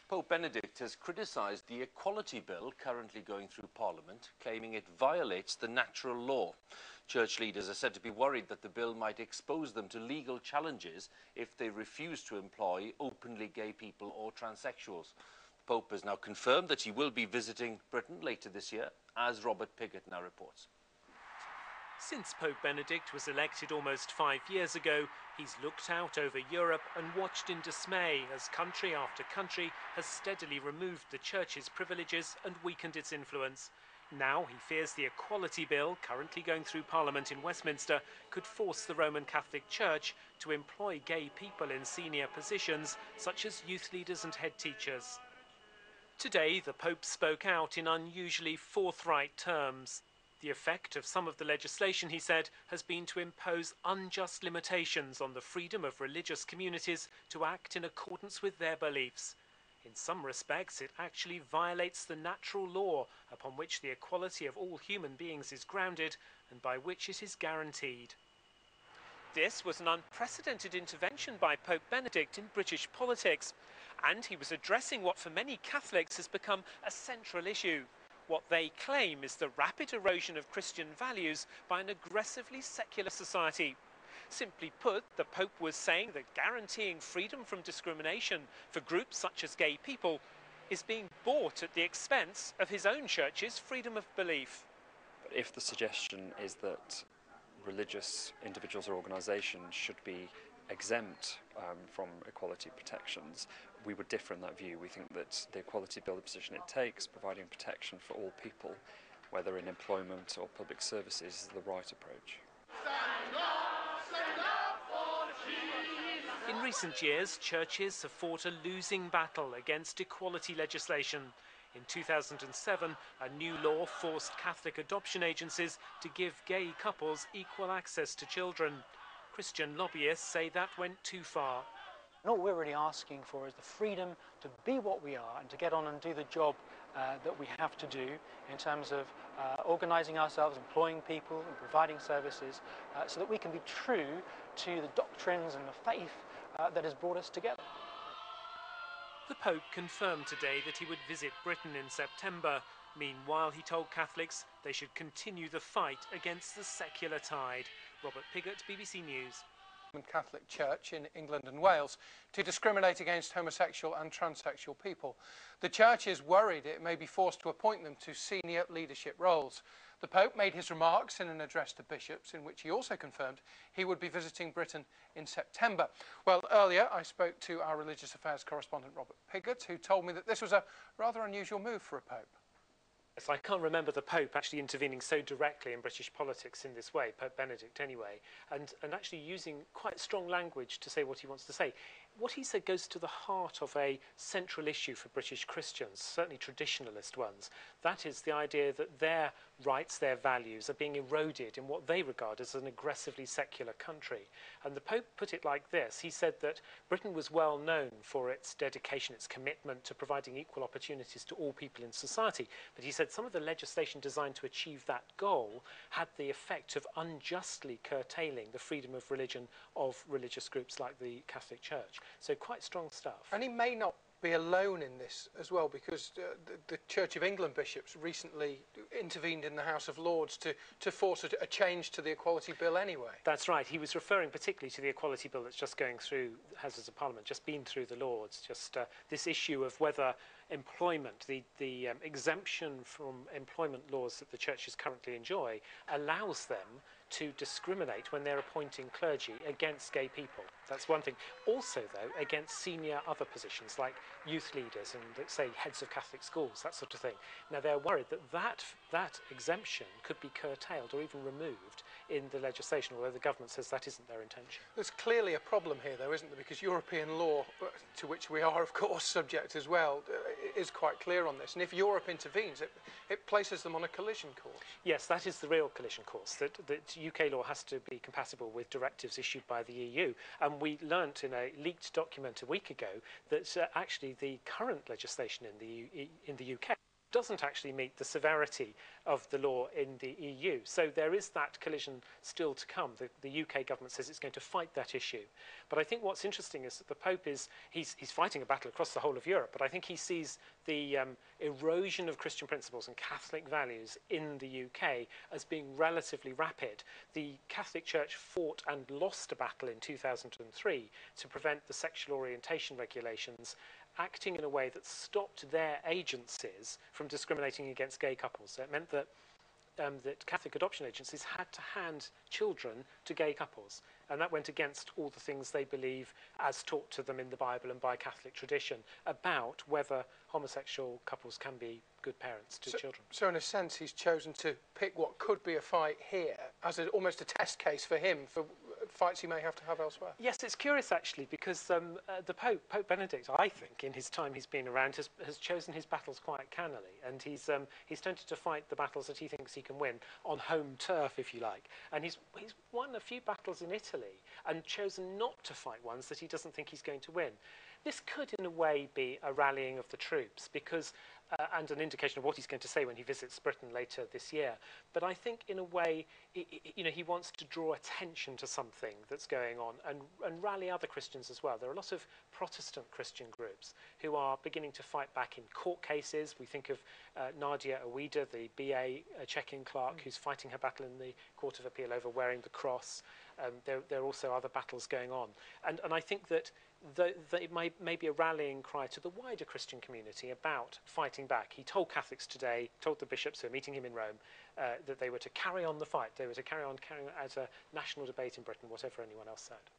Pope Benedict has criticised the equality bill currently going through Parliament, claiming it violates the natural law. Church leaders are said to be worried that the bill might expose them to legal challenges if they refuse to employ openly gay people or transsexuals. The Pope has now confirmed that he will be visiting Britain later this year, as Robert Piggott now reports. Since Pope Benedict was elected almost 5 years ago, he's looked out over Europe and watched in dismay as country after country has steadily removed the Church's privileges and weakened its influence. Now he fears the equality bill, currently going through Parliament in Westminster, could force the Roman Catholic Church to employ gay people in senior positions, such as youth leaders and head teachers. Today, the Pope spoke out in unusually forthright terms. The effect of some of the legislation, he said, has been to impose unjust limitations on the freedom of religious communities to act in accordance with their beliefs. In some respects, it actually violates the natural law upon which the equality of all human beings is grounded and by which it is guaranteed. This was an unprecedented intervention by Pope Benedict in British politics, and he was addressing what for many Catholics has become a central issue. What they claim is the rapid erosion of Christian values by an aggressively secular society. Simply put, the Pope was saying that guaranteeing freedom from discrimination for groups such as gay people is being bought at the expense of his own church's freedom of belief. But if the suggestion is that religious individuals or organisations should be exempt from equality protections, we would differ in that view. We think that the equality bill, the position it takes, providing protection for all people, whether in employment or public services, is the right approach. In recent years, churches have fought a losing battle against equality legislation. In 2007, a new law forced Catholic adoption agencies to give gay couples equal access to children. Christian lobbyists say that went too far. And all we're really asking for is the freedom to be what we are and to get on and do the job that we have to do in terms of organising ourselves, employing people and providing services so that we can be true to the doctrines and the faith that has brought us together. The Pope confirmed today that he would visit Britain in September. Meanwhile, he told Catholics they should continue the fight against the secular tide. Robert Piggott, BBC News. Catholic Church in England and Wales to discriminate against homosexual and transsexual people. The Church is worried it may be forced to appoint them to senior leadership roles. The Pope made his remarks in an address to bishops in which he also confirmed he would be visiting Britain in September. Well, earlier I spoke to our religious affairs correspondent Robert Piggott, who told me that this was a rather unusual move for a Pope. Yes, I can't remember the Pope actually intervening so directly in British politics in this way, Pope Benedict anyway, and actually using quite strong language to say what he wants to say. What he said goes to the heart of a central issue for British Christians, certainly traditionalist ones. That is the idea that their rights, their values are being eroded in what they regard as an aggressively secular country. And the Pope put it like this. He said that Britain was well known for its dedication, its commitment to providing equal opportunities to all people in society. But he said some of the legislation designed to achieve that goal had the effect of unjustly curtailing the freedom of religion of religious groups like the Catholic Church. So quite strong stuff. And he may not be alone in this as well, because the Church of England bishops recently intervened in the House of Lords to force a change to the equality bill anyway. That's right. He was referring particularly to the equality bill that's just going through Houses of Parliament, just been through the Lords, just this issue of whether employment, the exemption from employment laws that the churches currently enjoy, allows them to discriminate when they're appointing clergy against gay people. That's one thing. Also, though, against senior other positions like youth leaders and, let's say, heads of Catholic schools, that sort of thing. Now, they're worried that that exemption could be curtailed or even removed in the legislation, although the government says that isn't their intention. There's clearly a problem here, though, isn't there? Because European law, to which we are, of course, subject as well, is quite clear on this. And if Europe intervenes, it places them on a collision course. Yes, that is the real collision course, that UK law has to be compatible with directives issued by the EU. And we learnt in a leaked document a week ago that actually the current legislation in the UK doesn't actually meet the severity of the law in the EU. So there is that collision still to come. The UK government says it's going to fight that issue. But I think what's interesting is that the Pope he's fighting a battle across the whole of Europe, but I think he sees the erosion of Christian principles and Catholic values in the UK as being relatively rapid. The Catholic Church fought and lost a battle in 2003 to prevent the sexual orientation regulations acting in a way that stopped their agencies from discriminating against gay couples. So it meant that that Catholic adoption agencies had to hand children to gay couples, and that went against all the things they believe as taught to them in the Bible and by Catholic tradition about whether homosexual couples can be good parents to children. So in a sense he's chosen to pick what could be a fight here as almost a test case for him for fights he may have to have elsewhere. Yes, it's curious actually, because the Pope Benedict, I think, in his time he's been around, has chosen his battles quite cannily, and he's tended to fight the battles that he thinks he can win on home turf, if you like. And he's won a few battles in Italy and chosen not to fight ones that he doesn't think he's going to win. This could, in a way, be a rallying of the troops, because and an indication of what he's going to say when he visits Britain later this year. But I think, in a way, he wants to draw attention to something that's going on and rally other Christians as well. There are a lot of Protestant Christian groups who are beginning to fight back in court cases. We think of Nadia Awida, the BA check-in clerk, who's fighting her battle in the Court of Appeal over wearing the cross. There are also other battles going on. And I think that it may be a rallying cry to the wider Christian community about fighting back. He told Catholics today, told the bishops who are meeting him in Rome, that they were to carry on the fight. They were to carry on as a national debate in Britain, whatever anyone else said.